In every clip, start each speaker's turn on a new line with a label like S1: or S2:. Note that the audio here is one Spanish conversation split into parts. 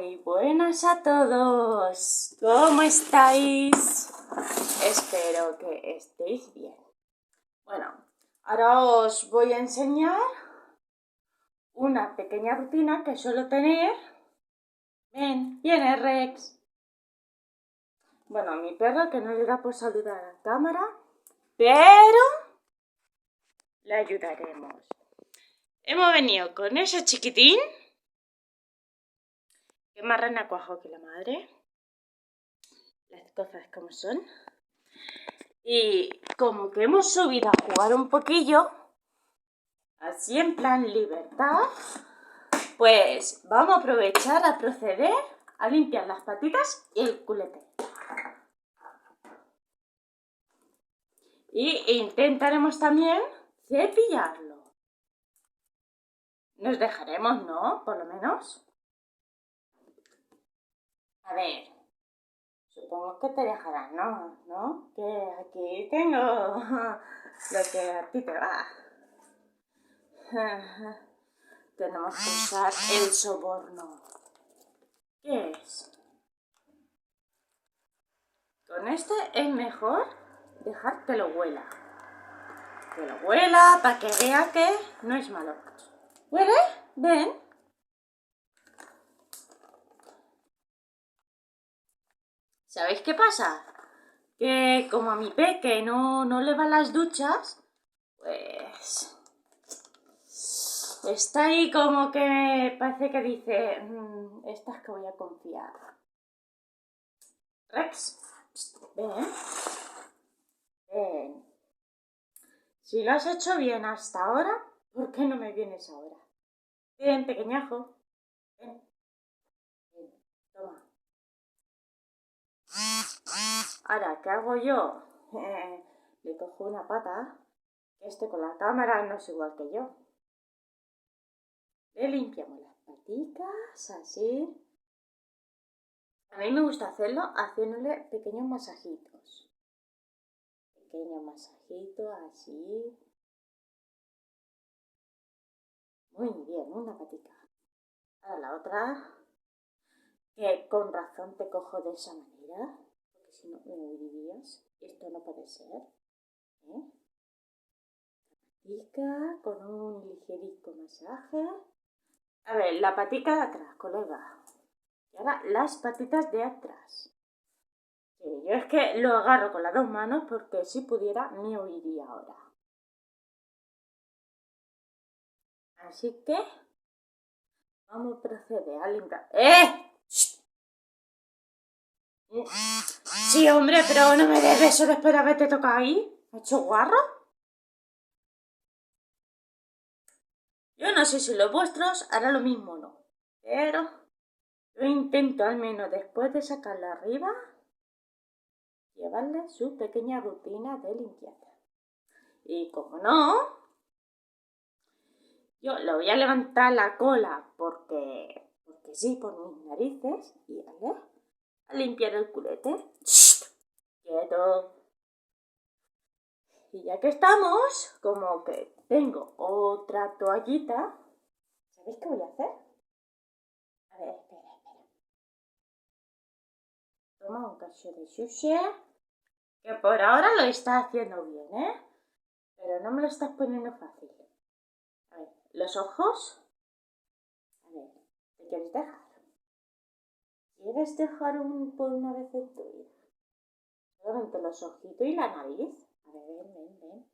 S1: Muy buenas a todos, ¿cómo estáis? Espero que estéis bien. Bueno, ahora os voy a enseñar una pequeña rutina que suelo tener. Ven, viene Rex. Bueno, mi perro que no le da por saludar a la cámara, pero le ayudaremos. Hemos venido con ese chiquitín, que más rana cuajo que la madre. Las cosas como son. Y como que hemos subido a jugar un poquillo, así en plan libertad, pues vamos a aprovechar a proceder a limpiar las patitas y el culete. Y intentaremos también cepillarlo. Nos dejaremos, ¿no? Por lo menos. A ver, supongo que te dejarán, ¿no? Que aquí tengo lo que a ti te va. Tenemos que usar el soborno. ¿Qué es? Con este es mejor dejar que lo huela. Que lo huela para que vea que no es malo. ¿Huele? ¿Ven? ¿Sabéis qué pasa? Que como a mi peque no le va las duchas, pues está ahí como que parece que dice, esta es que voy a confiar. Rex, ven. Ven. Si lo has hecho bien hasta ahora, ¿por qué no me vienes ahora? Ven, pequeñajo. Ven. Ven. Toma. Ahora, ¿qué hago yo? Le cojo una pata, que este con la cámara no es igual que yo. Le limpiamos las paticas, así. A mí me gusta hacerlo haciéndole pequeños masajitos. Pequeño masajito, así. Muy bien, una patica. Ahora la otra, que con razón te cojo de esa manera, porque si no me huirías. Esto no puede ser. Patica con un ligerito masaje. A ver, la patica de atrás, colega. Y ahora las patitas de atrás. Sí, yo es que lo agarro con las dos manos porque si pudiera me huiría ahora. Así que vamos a proceder a limpiar. Sí, hombre, pero no me des beso después de haberte tocado ahí. ¿Me ha hecho guarro? Yo no sé si los vuestros harán lo mismo o no. Pero yo intento al menos después de sacarla arriba llevarle su pequeña rutina de limpieza. Y como no, yo le voy a levantar la cola porque sí, por mis narices, y a limpiar el culete. ¡Shh! ¡Quieto! Y ya que estamos, como que tengo otra toallita, ¿sabéis qué voy a hacer? A ver, espera. Toma un cacho de sushi, que por ahora lo está haciendo bien, pero no me lo estás poniendo fácil. A ver, los ojos. A ver, ¿te quieres dejar? ¿Quieres dejar por una vez el tuyo? Solamente los ojitos y la nariz. A ver, ven.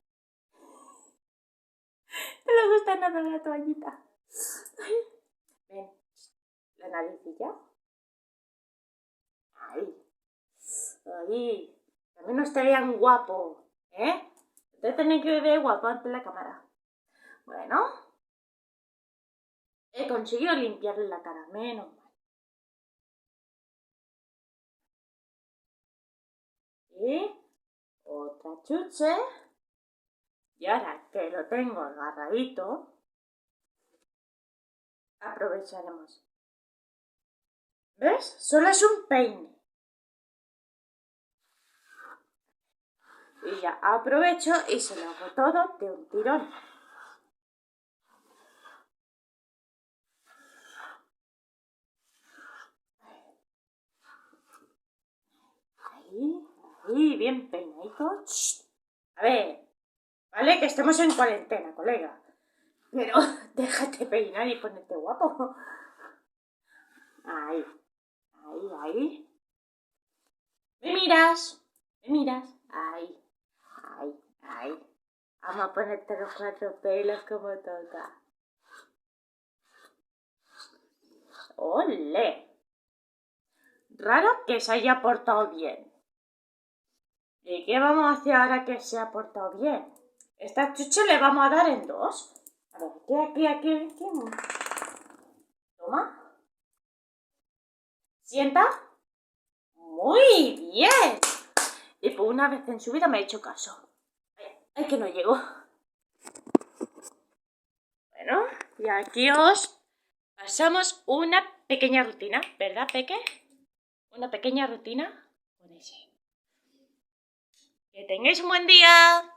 S1: ¿Te le gusta nada la toallita? Ven, la naricilla. Ahí. También no estarían guapo, Te tenés que ver guapo ante la cámara. Bueno. He conseguido limpiarle la cara, menos mal. Y otra chuche. Y ahora que lo tengo agarradito, aprovecharemos. ¿Ves? Solo es un peine. Y ya aprovecho y se lo hago todo de un tirón. Ahí, bien peinadito. Shh. A ver, vale que estemos en cuarentena, colega. Pero déjate peinar y ponerte guapo. Ahí, ahí. ¿Me miras? ¿Me miras? Ahí. Vamos a ponerte los 4 pelos como toca. ¡Ole! Raro que se haya portado bien. ¿Y qué vamos a hacer ahora que se ha portado bien? Esta chucha le vamos a dar en 2. A ver, aquí. Toma. ¿Sienta? Muy bien. Y por una vez en su vida me ha hecho caso. Ay, que no llego. Bueno, y aquí os pasamos una pequeña rutina, ¿verdad, Peque? Una pequeña rutina con ese. Que tengáis un buen día.